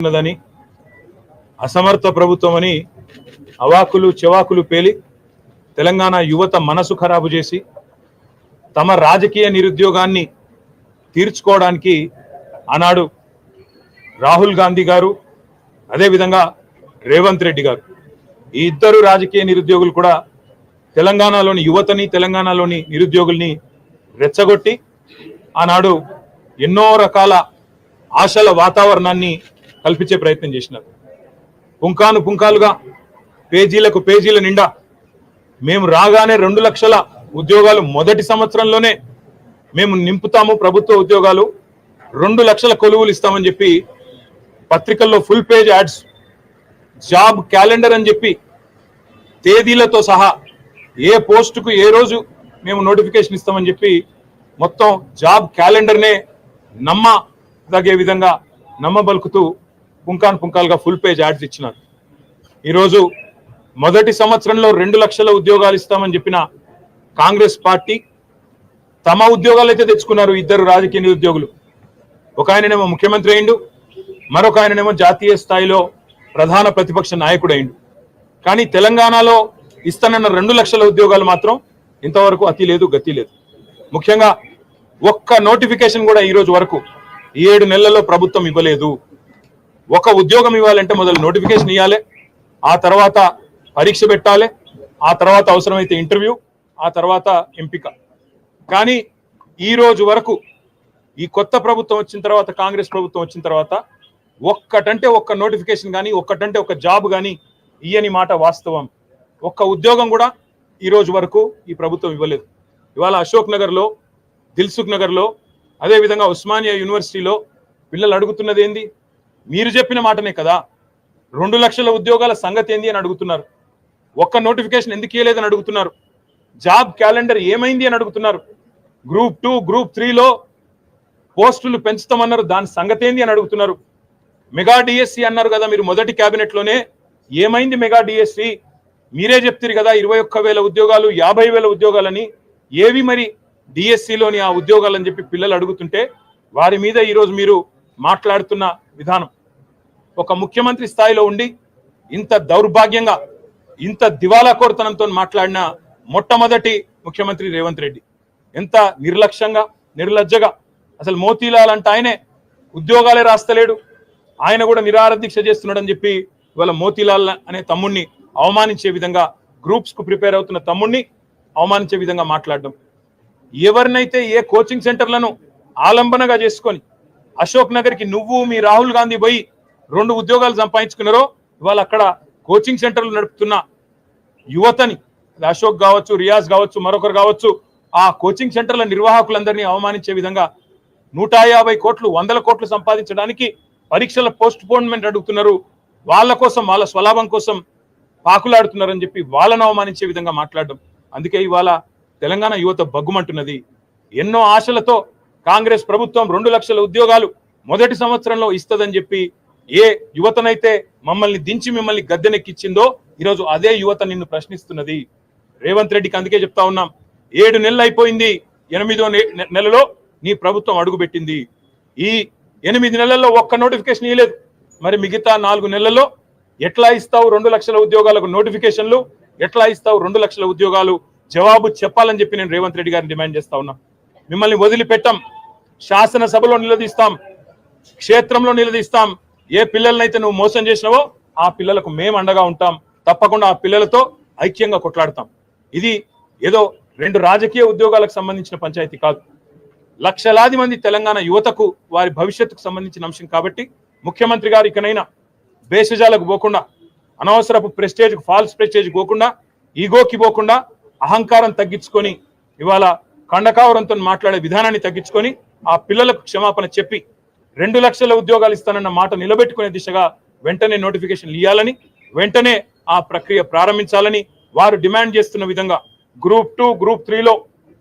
ఉన్నదని అసమర్థ ప్రభుత్వమని అవాకులు చెవాకులు పేలి తెలంగాణ యువత మనసు ఖరాబు చేసి తమ రాజకీయ నిరుద్యోగాన్ని తీర్చుకోవడానికి ఆనాడు రాహుల్ గాంధీ గారు అదేవిధంగా రేవంత్ రెడ్డి గారు ఈ ఇద్దరు రాజకీయ నిరుద్యోగులు కూడా తెలంగాణలోని యువతని తెలంగాణలోని నిరుద్యోగుల్ని రెచ్చగొట్టి ఆనాడు ఎన్నో రకాల ఆశల వాతావరణాన్ని కల్పించే ప్రయత్నం చేసినారు. పుంకాను పుంకాలుగా పేజీలకు పేజీల నిండా మేము రాగానే 2 లక్షల ఉద్యోగాలు మొదటి సంవత్సరంలోనే మేము నింపుతాము, ప్రభుత్వ ఉద్యోగాలు 2 లక్షల కొలువులు ఇస్తామని చెప్పి పత్రికల్లో full page ads, job calendar అని చెప్పి తేదీలతో సహా ఏ పోస్టుకు ఏ రోజు మేము నోటిఫికేషన్ ఇస్తామని చెప్పి మొత్తం జాబ్ క్యాలెండర్నే నమ్మదగే విధంగా నమ్మబలుకుతూ పుంకాను పుంకాలుగా ఫుల్ పేజ్ యాడ్స్ ఇచ్చినారు. ఈరోజు మొదటి సంవత్సరంలో 2 లక్షల ఉద్యోగాలు ఇస్తామని చెప్పిన కాంగ్రెస్ పార్టీ తమ ఉద్యోగాలు అయితే తెచ్చుకున్నారు. ఇద్దరు రాజకీయ నిరుద్యోగులు, ఒక ఆయననేమో ముఖ్యమంత్రి అయిండు, మరొక ఆయననేమో జాతీయ స్థాయిలో ప్రధాన ప్రతిపక్ష నాయకుడు అయిండు. కానీ తెలంగాణలో ఇస్తానన్న 2 లక్షల ఉద్యోగాలు మాత్రం ఇంతవరకు అతి లేదు గతి లేదు. ముఖ్యంగా ఒక్క నోటిఫికేషన్ కూడా ఈ రోజు వరకు 7 నెలల్లో ప్రభుత్వం ఇవ్వలేదు. ఒక ఉద్యోగం ఇవ్వాలంటే మొదలు నోటిఫికేషన్ ఇవ్వాలి, ఆ తర్వాత పరీక్ష పెట్టాలి, ఆ తర్వాత అవసరమైతే ఇంటర్వ్యూ, ఆ తర్వాత ఎంపిక. కానీ ఈ రోజు వరకు ఈ కొత్త ప్రభుత్వం వచ్చిన తర్వాత, కాంగ్రెస్ ప్రభుత్వం వచ్చిన తర్వాత ఒక్కటంటే ఒక్క నోటిఫికేషన్ కానీ ఒక్కటంటే ఒక జాబ్ కానీ ఇయ్యని మాట వాస్తవం. ఒక్క ఉద్యోగం కూడా ఈ రోజు వరకు ఈ ప్రభుత్వం ఇవ్వలేదు. ఇవాళ అశోక్ నగర్లో, దిల్సుఖ్ నగర్లో, అదేవిధంగా ఉస్మానియా యూనివర్సిటీలో పిల్లలు అడుగుతున్నది ఏంది? మీరు చెప్పిన మాటనే కదా, 2 లక్షల ఉద్యోగాల సంగతి ఏంది అని అడుగుతున్నారు. ఒక్క నోటిఫికేషన్ ఎందుకు ఇవ్వలేదని అడుగుతున్నారు. జాబ్ క్యాలెండర్ ఏమైంది అని అడుగుతున్నారు. గ్రూప్ 2, గ్రూప్ 3లో పోస్టులు పెంచుతామన్నారు, దాని సంగతి ఏంది అని అడుగుతున్నారు. మెగా డిఎస్సి అన్నారు కదా మీరు మొదటి క్యాబినెట్ లోనే, ఏమైంది మెగా డిఎస్సి? మీరే చెప్తారు కదా 21,000 ఉద్యోగాలు, 50,000 ఉద్యోగాలని, ఏవి మరి డిఎస్సిలోని ఆ ఉద్యోగాలని చెప్పి పిల్లలు అడుగుతుంటే వారి మీద ఈరోజు మీరు మాట్లాడుతున్న విధానం, ఒక ముఖ్యమంత్రి స్థాయిలో ఉండి ఇంత దౌర్భాగ్యంగా, ఇంత దివాలాకోరుతనంతో మాట్లాడిన మొట్టమొదటి ముఖ్యమంత్రి రేవంత్ రెడ్డి. ఎంత నిర్లక్ష్యంగా, నిర్లజ్జగా, అసలు మోతీలాల్ అంటే ఆయనే ఉద్యోగాలే రాస్తలేడు, ఆయన కూడా నిరాహార దీక్ష చేస్తున్నాడని చెప్పి ఇవాళ మోతీలాల్ అనే తమ్ముడిని అవమానించే విధంగా, గ్రూప్స్ కు ప్రిపేర్ అవుతున్న తమ్ముడిని అవమానించే విధంగా మాట్లాడడం. ఎవరినైతే ఏ కోచింగ్ సెంటర్లను ఆలంబనగా చేసుకొని అశోక్ నగర్కి నువ్వు మీ రాహుల్ గాంధీ పోయి 2 ఉద్యోగాలు సంపాదించుకున్నారో, ఇవాళ అక్కడ కోచింగ్ సెంటర్లు నడుపుతున్న యువతని, అశోక్ కావచ్చు, రియాజ్ కావచ్చు, మరొకరు కావచ్చు, ఆ కోచింగ్ సెంటర్ల నిర్వాహకులందరినీ అవమానించే విధంగా 150 కోట్లు 100 కోట్లు సంపాదించడానికి పరీక్షల పోస్ట్ పోన్మెంట్ అడుగుతున్నారు. వాళ్ళ కోసం, వాళ్ళ స్వలాభం కోసం పాకులాడుతున్నారని చెప్పి వాళ్ళను అవమానించే విధంగా మాట్లాడడం. అందుకే ఇవాళ తెలంగాణ యువత బగ్గుమంటున్నది. ఎన్నో ఆశలతో కాంగ్రెస్ ప్రభుత్వం 2 లక్షల ఉద్యోగాలు మొదటి సంవత్సరంలో ఇస్తుందని చెప్పి ఏ యువతనైతే మమ్మల్ని దించి మిమ్మల్ని గద్దెనెక్కిచ్చిందో ఈరోజు అదే యువత నిన్ను ప్రశ్నిస్తున్నది. రేవంత్ రెడ్డికి అందుకే చెప్తా ఉన్నాం, 7 నెలలు అయిపోయింది, 8వ నెలలో నీ ప్రభుత్వం అడుగుపెట్టింది. ఈ 8 నెలల్లో ఒక్క నోటిఫికేషన్ ఇవ్వలేదు. మరి మిగతా 4 నెలల్లో ఎట్లా ఇస్తావు 2 లక్షల ఉద్యోగాలకు నోటిఫికేషన్లు? ఎట్లా ఇస్తావు 2 లక్షల ఉద్యోగాలు? జవాబు చెప్పాలని చెప్పి నేను రేవంత్ రెడ్డి గారిని డిమాండ్ చేస్తా ఉన్నా. మిమ్మల్ని వదిలిపెట్టాం, శాసనసభలో నిలదీస్తాం, క్షేత్రంలో నిలదీస్తాం. ఏ పిల్లలనైతే నువ్వు మోసం చేసినావో ఆ పిల్లలకు మేము అండగా ఉంటాం. తప్పకుండా ఆ పిల్లలతో ఐక్యంగా కొట్లాడతాం. ఇది ఏదో 2 రాజకీయ ఉద్యోగాలకు సంబంధించిన పంచాయతీ కాదు, లక్షలాది మంది తెలంగాణ యువతకు వారి భవిష్యత్తుకు సంబంధించిన అంశం. కాబట్టి ముఖ్యమంత్రి గారు ఇకనైనా బేషజాలకు పోకుండా, అనవసరపు ప్రెస్టేజ్, ఫాల్స్ ప్రెస్టేజ్ పోకుండా, ఈగోకి పోకుండా అహంకారం తగ్గించుకొని ఇవాళ కండకావరంతో మాట్లాడే విధానాన్ని తగ్గించుకొని ఆ పిల్లలకు క్షమాపణ చెప్పి 2 లక్షల ఉద్యోగాలు ఇస్తానన్న మాట నిలబెట్టుకునే దిశగా వెంటనే నోటిఫికేషన్లు ఇవ్వాలని, వెంటనే ఆ ప్రక్రియ ప్రారంభించాలని వారు డిమాండ్ చేస్తున్న విధంగా గ్రూప్ 2, గ్రూప్ 3లో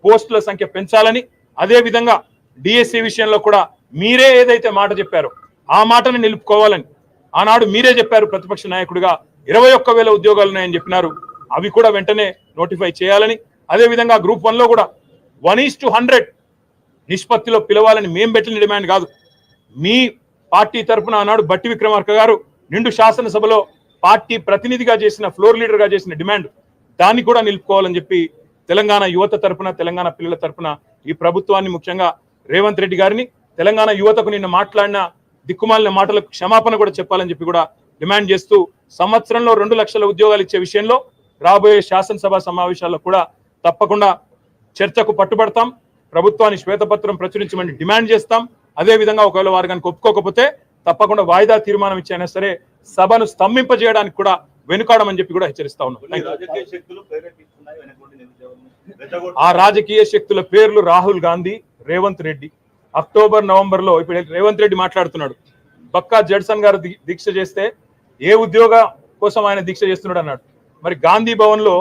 పోస్టుల సంఖ్య పెంచాలని, అదే విధంగా డిఎస్సి విషయంలో కూడా మీరే ఏదైతే మాట చెప్పారో ఆ మాటను నిలుపుకోవాలని ఆనాడు మీరే చెప్పారు. ప్రతిపక్ష నాయకుడిగా 21,000 ఉద్యోగాలు ఉన్నాయని చెప్పినారు, అవి కూడా వెంటనే నోటిఫై చేయాలని, అదే విధంగా గ్రూప్ 1లో కూడా 1:100 నిష్పత్తిలో పిలవాలని మేము పెట్టిన డిమాండ్ కాదు. మీ పార్టీ తరఫున ఆనాడు బట్టి విక్రమార్క గారు నిండు శాసనసభలో పార్టీ ప్రతినిధిగా చేసిన ఫ్లోర్ లీడర్ గా చేసిన డిమాండ్ దాన్ని కూడా నిలుపుకోవాలని చెప్పి తెలంగాణ యువత తరఫున తెలంగాణ పిల్లల తరఫున ఈ ప్రభుత్వాన్ని ముఖ్యంగా రేవంత్ రెడ్డి గారిని తెలంగాణ యువతకు నిన్న మాట్లాడిన దిక్కుమాలిన మాటలకు క్షమాపణ కూడా చెప్పాలని చెప్పి కూడా డిమాండ్ చేస్తూ సంవత్సరంలో 2 లక్షల ఉద్యోగాలు ఇచ్చే విషయంలో రాబోయే శాసనసభ సమావేశాల్లో కూడా తప్పకుండా చర్చకు పట్టుబడతాం. ప్రభుత్వాన్ని శ్వేతపత్రం ప్రచురించమని డిమాండ్ చేస్తాం. అదే విధంగా ఒకవేళ వారు కనుక ఒప్పుకోకపోతే తప్పకుండా వాయిదా తీర్మానం ఇచ్చైనా సరే సభను స్తంభింపజేయడానికి కూడా వెనుకాడమని చెప్పి కూడా హెచ్చరిస్తా ఉన్నాం. ఆ రాజకీయ శక్తుల పేర్లు రాహుల్ గాంధీ, రేవంత్ రెడ్డి. అక్టోబర్ నవంబర్ లో ఇప్పుడు రేవంత్ రెడ్డి మాట్లాడుతున్నాడు, బక్కా జడ్సన్ గారు దీక్ష చేస్తే ఏ ఉద్యోగ కోసం ఆయన దీక్ష చేస్తున్నాడు అన్నాడు. మరి గాంధీ భవన్ లో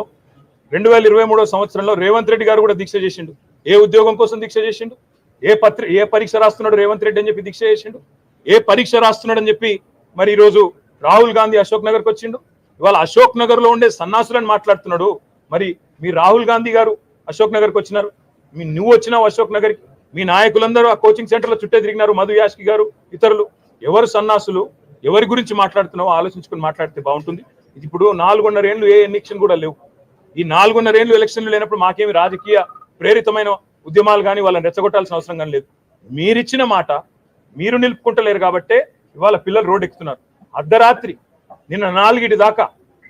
2023 సంవత్సరంలో రేవంత్ రెడ్డి గారు కూడా దీక్ష చేసిండు. ఏ ఉద్యోగం కోసం దీక్ష చేసిండు? ఏ పరీక్ష రాస్తున్నాడు రేవంత్ రెడ్డి అని చెప్పి దీక్ష చేసిండు? ఏ పరీక్ష రాస్తున్నాడు అని చెప్పి మరి ఈరోజు రాహుల్ గాంధీ అశోక్ నగర్కి వచ్చిండు. ఇవాళ అశోక్ నగర్ లో ఉండే సన్నాసులను మాట్లాడుతున్నాడు. మరి మీ రాహుల్ గాంధీ గారు అశోక్ నగర్కి వచ్చినారు, నువ్వు వచ్చినావు అశోక్ నగర్కి, మీ నాయకులందరూ ఆ కోచింగ్ సెంటర్లో చుట్టే తిరిగినారు, మధు యాష్కి గారు ఇతరులు. ఎవరు సన్నాసులు, ఎవరి గురించి మాట్లాడుతున్నావో ఆలోచించుకుని మాట్లాడితే బాగుంటుంది. ఇప్పుడు 4.5 ఏళ్ళు ఏ ఎలక్షన్ కూడా లేవు. ఈ 4.5 ఏళ్ళు ఎలక్షన్లు లేనప్పుడు మాకేమి రాజకీయ ప్రేరితమైన ఉద్యమాలు కానీ వాళ్ళని రెచ్చగొట్టాల్సిన అవసరం కానీ లేదు. మీరిచ్చిన మాట మీరు నిలుపుకుంటలేరు కాబట్టే ఇవాళ పిల్లలు రోడ్డు ఎక్కుతున్నారు. అర్ధరాత్రి నిన్న 4 దాకా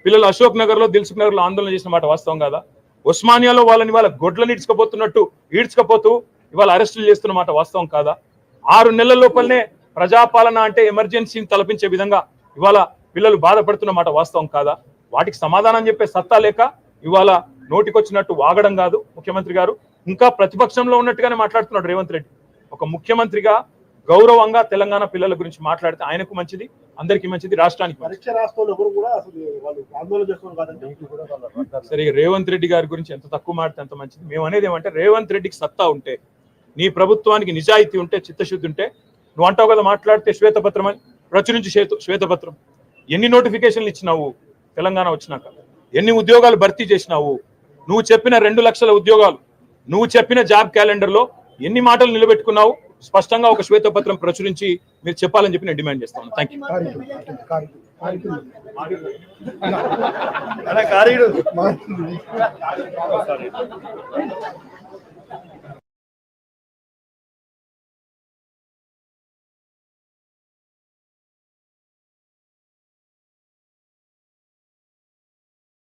పిల్లలు అశోక్ నగర్ లో దిల్సుఖ్ నగర్ లో ఆందోళన చేసిన మాట వాస్తవం కాదా? ఉస్మానియాలో వాళ్ళని వాళ్ళ గొడ్లను ఈడ్చుకపోతూ ఇవాళ అరెస్టులు చేస్తున్న మాట వాస్తవం కాదా? 6 నెలల లోపలనే ప్రజాపాలన అంటే ఎమర్జెన్సీని తలపించే విధంగా ఇవాళ పిల్లలు బాధపడుతున్న మాట వాస్తవం కాదా? వాటికి సమాధానం చెప్పే సత్తా లేక ఇవాళ నోటికొచ్చినట్టు వాగడం కాదు ముఖ్యమంత్రి గారు. ఇంకా ప్రతిపక్షంలో ఉన్నట్టుగానే మాట్లాడుతున్నాడు రేవంత్ రెడ్డి. ఒక ముఖ్యమంత్రిగా గౌరవంగా తెలంగాణ పిల్లల గురించి మాట్లాడితే ఆయనకు మంచిది, అందరికీ మంచిది, రాష్ట్రానికి. సరే, రేవంత్ రెడ్డి గారి గురించి ఎంత తక్కువ మాడితే అంత మంచిది. మేము అనేది ఏమంటే రేవంత్ రెడ్డికి సత్తా ఉంటే, నీ ప్రభుత్వానికి నిజాయితీ ఉంటే, చిత్తశుద్ధి ఉంటే, నువ్వు అంటావు కదా మాట్లాడితే శ్వేతపత్రం అని ప్రచురించి శ్వేతపత్రం. ఎన్ని నోటిఫికేషన్లు ఇచ్చినావు తెలంగాణ వచ్చినాక? ఎన్ని ఉద్యోగాలు భర్తీ చేసినావు? నువ్వు చెప్పిన 2 లక్షల ఉద్యోగాలు, నువ్వు చెప్పిన జాబ్ క్యాలెండర్ లో ఎన్ని మాటలు నిలబెట్టుకున్నావు? స్పష్టంగా ఒక శ్వేతపత్రం ప్రచురించి మీరు చెప్పాలని చెప్పి నేను డిమాండ్ చేస్తాను. Thank you.